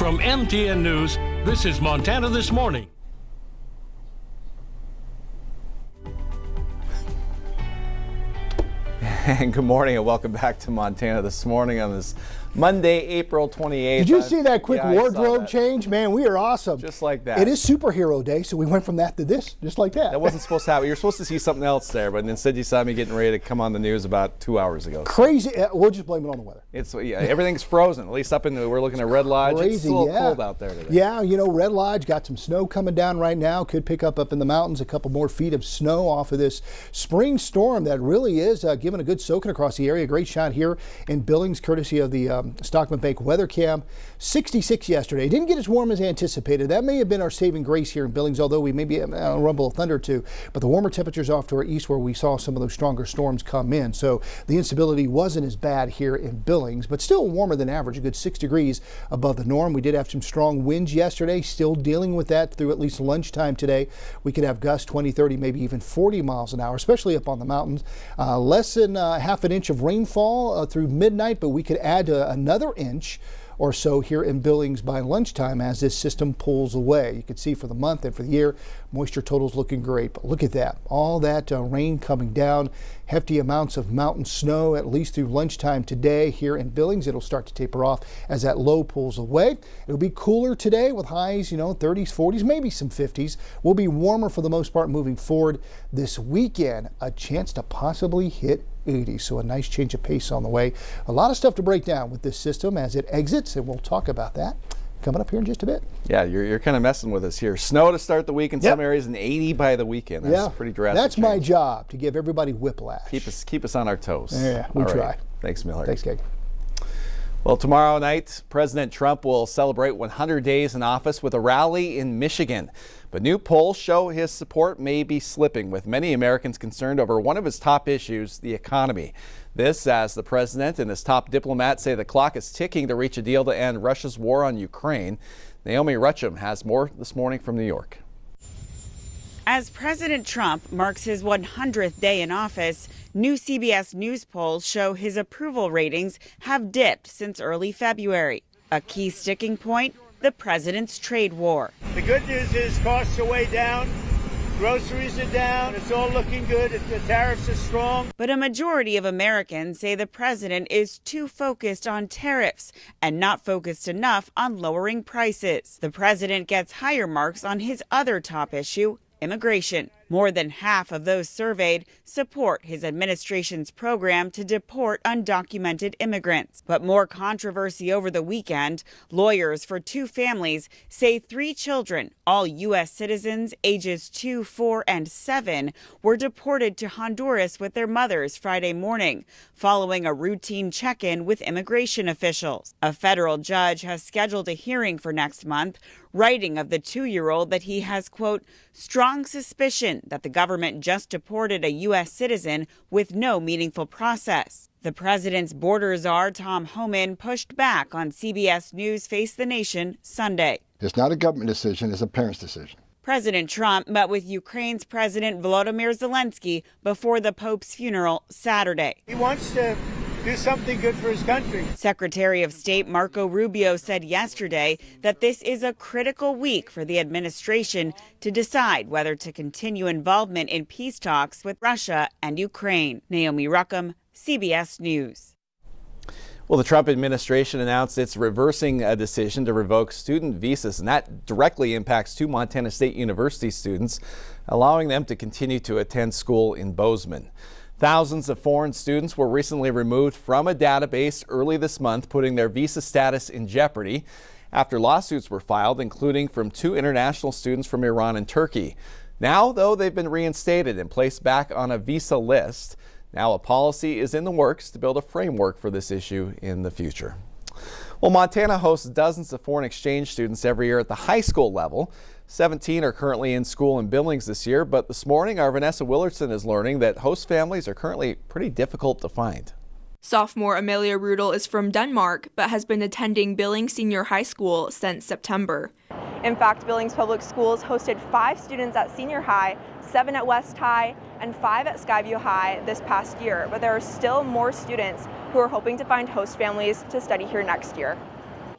From MTN News, this is Montana This Morning. And good morning and welcome back to Montana This Morning on this Monday, April 28th. Did you see that quick wardrobe change? Man, we are awesome. Just like that. It is superhero day, so we went from that to this, just like that. That wasn't supposed to happen. You're supposed to see something else there, but instead you saw me getting ready to come on the news about 2 hours ago. Crazy. We'll just blame it on the weather. Everything's frozen. At least up in we're looking at Red Lodge. Crazy, it's a little cold out there today. Yeah, Red Lodge got some snow coming down right now. Could pick up in the mountains a couple more feet of snow off of this spring storm that really is giving a good soaking across the area. Great shot here in Billings, courtesy of the Stockman Bank weather cam. 66 yesterday. Didn't get as warm as anticipated. That may have been our saving grace here in Billings, although we may be a rumble of thunder or two. But the warmer temperatures off to our east where we saw some of those stronger storms come in. So the instability wasn't as bad here in Billings, but still warmer than average, a good 6 degrees above the norm. We did have some strong winds yesterday, still dealing with that through at least lunchtime today. We could have gusts 20, 30, maybe even 40 miles an hour, especially up on the mountains. Less than half an inch of rainfall through midnight, but we could add another inch or so here in Billings by lunchtime as this system pulls away. You can see for the month and for the year, moisture totals looking great. But look at that, all that rain coming down, hefty amounts of mountain snow at least through lunchtime today here in Billings. It'll start to taper off as that low pulls away. It'll be cooler today with highs, 30s, 40s, maybe some 50s. We'll be warmer for the most part moving forward this weekend. A chance to possibly hit 80, so a nice change of pace on the way. A lot of stuff to break down with this system as it exits, and we'll talk about that coming up here in just a bit. Yeah, you're kind of messing with us here. Snow to start the week in some areas and 80 by the weekend. That's pretty drastic. That's my job, to give everybody whiplash. Keep us on our toes. Yeah, we try. Thanks, Miller. Thanks, Keagan. Well, tomorrow night, President Trump will celebrate 100 days in office with a rally in Michigan. But new polls show his support may be slipping, with many Americans concerned over one of his top issues, the economy. This as the president and his top diplomats say the clock is ticking to reach a deal to end Russia's war on Ukraine. Naomi Rutcham has more this morning from New York. As President Trump marks his 100th day in office, new CBS News polls show his approval ratings have dipped since early February. A key sticking point, the president's trade war. The good news is costs are way down, groceries are down, it's all looking good, the tariffs are strong. But a majority of Americans say the president is too focused on tariffs and not focused enough on lowering prices. The president gets higher marks on his other top issue, immigration. More than half of those surveyed support his administration's program to deport undocumented immigrants. But more controversy over the weekend. Lawyers for two families say 3 children, all U.S. citizens ages 2, 4, and 7, were deported to Honduras with their mothers Friday morning, following a routine check-in with immigration officials. A federal judge has scheduled a hearing for next month, writing of the 2-year-old that he has, quote, strong suspicion that the government just deported a U.S. citizen with no meaningful process. The president's border czar, Tom Homan, pushed back on CBS News Face the Nation Sunday. It's not a government decision, it's a parent's decision. President Trump met with Ukraine's President Volodymyr Zelensky before the Pope's funeral Saturday. He wants to do something good for his country. Secretary of State Marco Rubio said yesterday that this is a critical week for the administration to decide whether to continue involvement in peace talks with Russia and Ukraine. Naomi Rutcham, CBS News. Well, the Trump administration announced it's reversing a decision to revoke student visas, and that directly impacts 2 Montana State University students, allowing them to continue to attend school in Bozeman. Thousands of foreign students were recently removed from a database early this month, putting their visa status in jeopardy after lawsuits were filed, including from 2 international students from Iran and Turkey. Now, though, they've been reinstated and placed back on a visa list. Now a policy is in the works to build a framework for this issue in the future. Well, Montana hosts dozens of foreign exchange students every year at the high school level. 17 are currently in school in Billings this year, but this morning our Vanessa Willardson is learning that host families are currently pretty difficult to find. Sophomore Amelia Rudel is from Denmark, but has been attending Billings Senior High School since September. In fact, Billings Public Schools hosted 5 students at Senior High, 7 at West High, and 5 at Skyview High this past year. But there are still more students who are hoping to find host families to study here next year.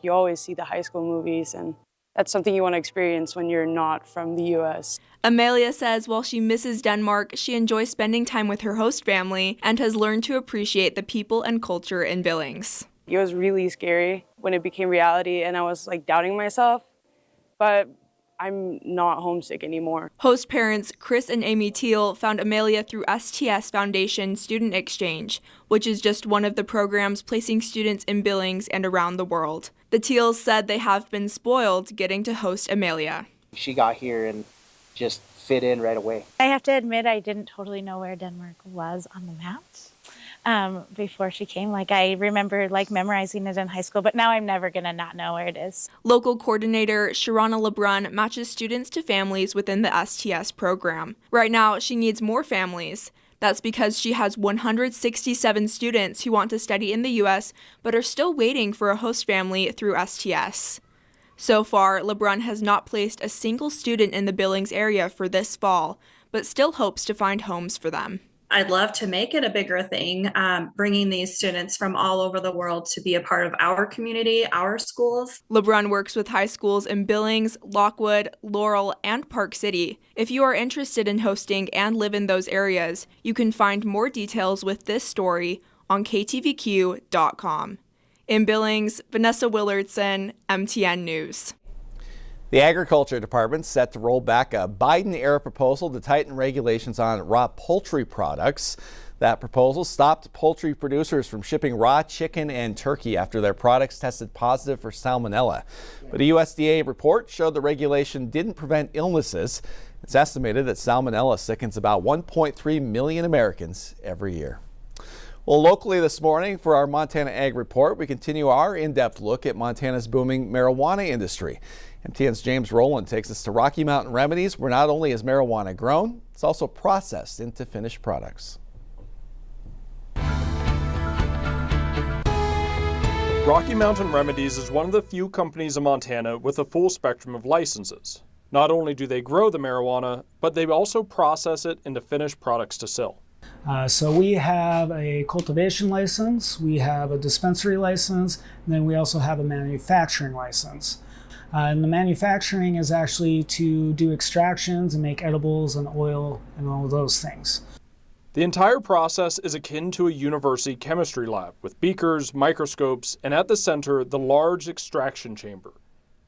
You always see the high school movies, and that's something you want to experience when you're not from the U.S. Amelia says while she misses Denmark, she enjoys spending time with her host family and has learned to appreciate the people and culture in Billings. It was really scary when it became reality, and I was like doubting myself, but I'm not homesick anymore. Host parents Chris and Amy Teal found Amelia through STS Foundation Student Exchange, which is just one of the programs placing students in Billings and around the world. The Teals said they have been spoiled getting to host Amelia. She got here and just fit in right away. I have to admit I didn't totally know where Denmark was on the maps before she came. Like I remember memorizing it in high school, but now I'm never gonna not know where it is. Local coordinator Sharana LeBrun matches students to families within the STS program. Right now, she needs more families. That's because she has 167 students who want to study in the U.S. but are still waiting for a host family through STS. So far, LeBrun has not placed a single student in the Billings area for this fall, but still hopes to find homes for them. I'd love to make it a bigger thing, bringing these students from all over the world to be a part of our community, our schools. LeBrun works with high schools in Billings, Lockwood, Laurel, and Park City. If you are interested in hosting and live in those areas, you can find more details with this story on ktvq.com. In Billings, Vanessa Willardson, MTN News. The Agriculture Department set to roll back a Biden-era proposal to tighten regulations on raw poultry products. That proposal stopped poultry producers from shipping raw chicken and turkey after their products tested positive for salmonella. But a USDA report showed the regulation didn't prevent illnesses. It's estimated that salmonella sickens about 1.3 million Americans every year. Well, locally this morning for our Montana Ag Report, we continue our in-depth look at Montana's booming marijuana industry. MTN's James Rowland takes us to Rocky Mountain Remedies, where not only is marijuana grown, it's also processed into finished products. Rocky Mountain Remedies is one of the few companies in Montana with a full spectrum of licenses. Not only do they grow the marijuana, but they also process it into finished products to sell. So we have a cultivation license, we have a dispensary license, and then we also have a manufacturing license. And the manufacturing is actually to do extractions and make edibles and oil and all of those things. The entire process is akin to a university chemistry lab with beakers, microscopes, and at the center, the large extraction chamber.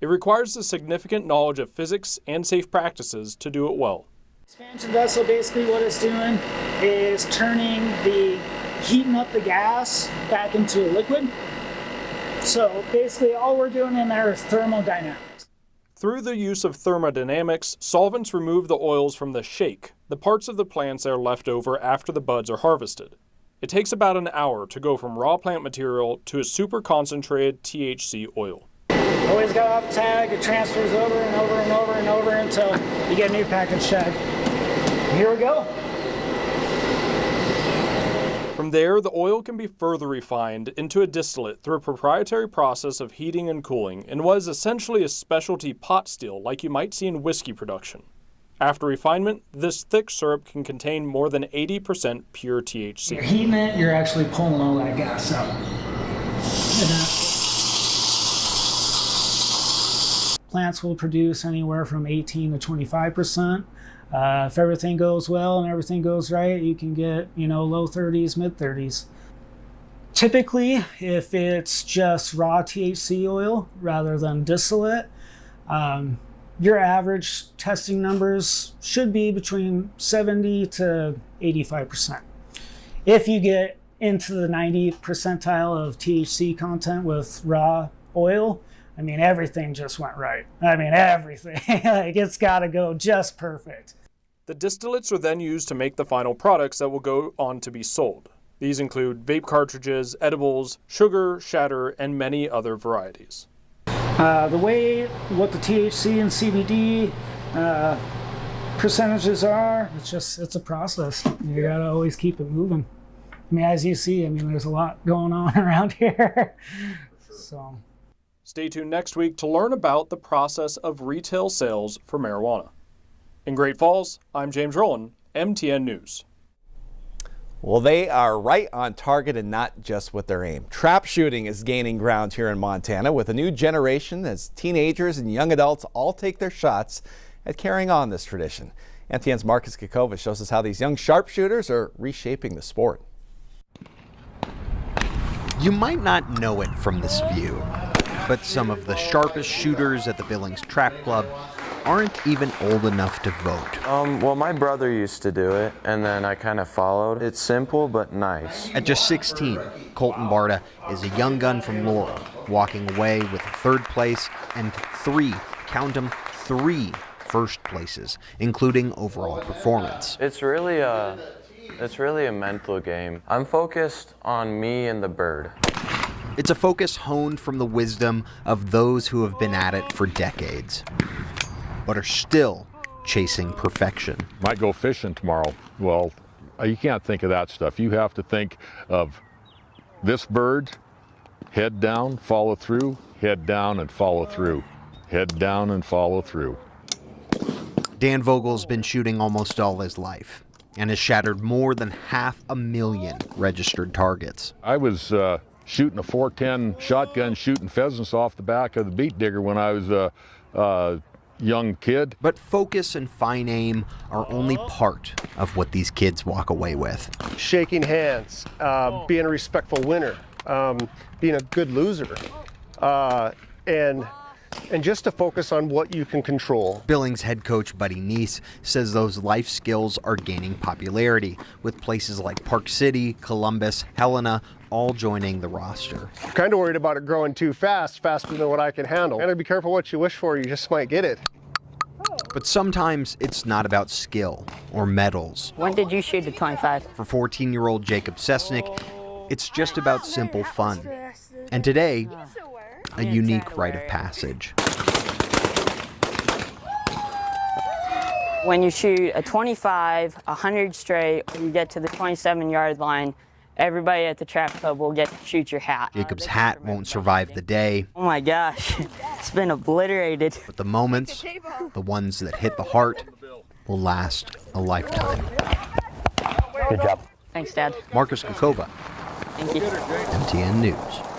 It requires a significant knowledge of physics and safe practices to do it well. Expansion vessel, basically what it's doing is heating up the gas back into a liquid. So basically all we're doing in there is thermodynamics. Through the use of thermodynamics, solvents remove the oils from the shake, the parts of the plants that are left over after the buds are harvested. It takes about an hour to go from raw plant material to a super concentrated THC oil. Always got off tag, it transfers over and over and over and over until you get a new package tag. Here we go. From there, the oil can be further refined into a distillate through a proprietary process of heating and cooling in what is essentially a specialty pot still like you might see in whiskey production. After refinement, this thick syrup can contain more than 80% pure THC. You're heating it, you're actually pulling all that gas out. Plants will produce anywhere from 18 to 25%. If everything goes well and everything goes right, you can get, low 30s, mid 30s. Typically, if it's just raw THC oil rather than distillate, your average testing numbers should be between 70 to 85%. If you get into the 90th percentile of THC content with raw oil, everything just went right. Everything. It's got to go just perfect. The distillates are then used to make the final products that will go on to be sold. These include vape cartridges, edibles, sugar, shatter, and many other varieties. What the THC and CBD percentages are, it's a process. You got to always keep it moving. As you see, there's a lot going on around here. So. Stay tuned next week to learn about the process of retail sales for marijuana. In Great Falls, I'm James Rowland, MTN News. Well, they are right on target and not just with their aim. Trap shooting is gaining ground here in Montana with a new generation as teenagers and young adults all take their shots at carrying on this tradition. NTN's Marcus Kakova shows us how these young sharpshooters are reshaping the sport. You might not know it from this view, but some of the sharpest shooters at the Billings Trap Club aren't even old enough to vote. Well, my brother used to do it, and then I kind of followed. It's simple but nice. At just 16, Colton Barta is a young gun from Laurel, walking away with a third place and count them, three first places, including overall performance. It's really a mental game. I'm focused on me and the bird. It's a focus honed from the wisdom of those who have been at it for decades, but are still chasing perfection. Might go fishing tomorrow. Well, you can't think of that stuff. You have to think of this bird, head down, follow through, head down and follow through, head down and follow through. Dan Vogel's been shooting almost all his life and has shattered more than 500,000 registered targets. I was shooting a .410 shotgun, shooting pheasants off the back of the beet digger when I was a young kid. But focus and fine aim are only part of what these kids walk away with. Shaking hands, being a respectful winner, being a good loser, and just to focus on what you can control. Billings head coach Buddy Neese says those life skills are gaining popularity, with places like Park City, Columbus, Helena all joining the roster. I'm kind of worried about it growing too fast, faster than what I can handle. Gotta be careful what you wish for, you just might get it. But sometimes it's not about skill or medals. When did you shoot a 25? For 14-year-old Jacob Sesnick, it's just about simple fun. And today, a unique rite of passage. When you shoot a 25, 100 straight, when you get to the 27-yard line, everybody at the trap club will get to shoot your hat. Jacob's hat won't survive the day. Oh my gosh, it's been obliterated. But the moments, the ones that hit the heart, will last a lifetime. Good job. Thanks, Dad. Marcus Kakova, Thank you. NTN News.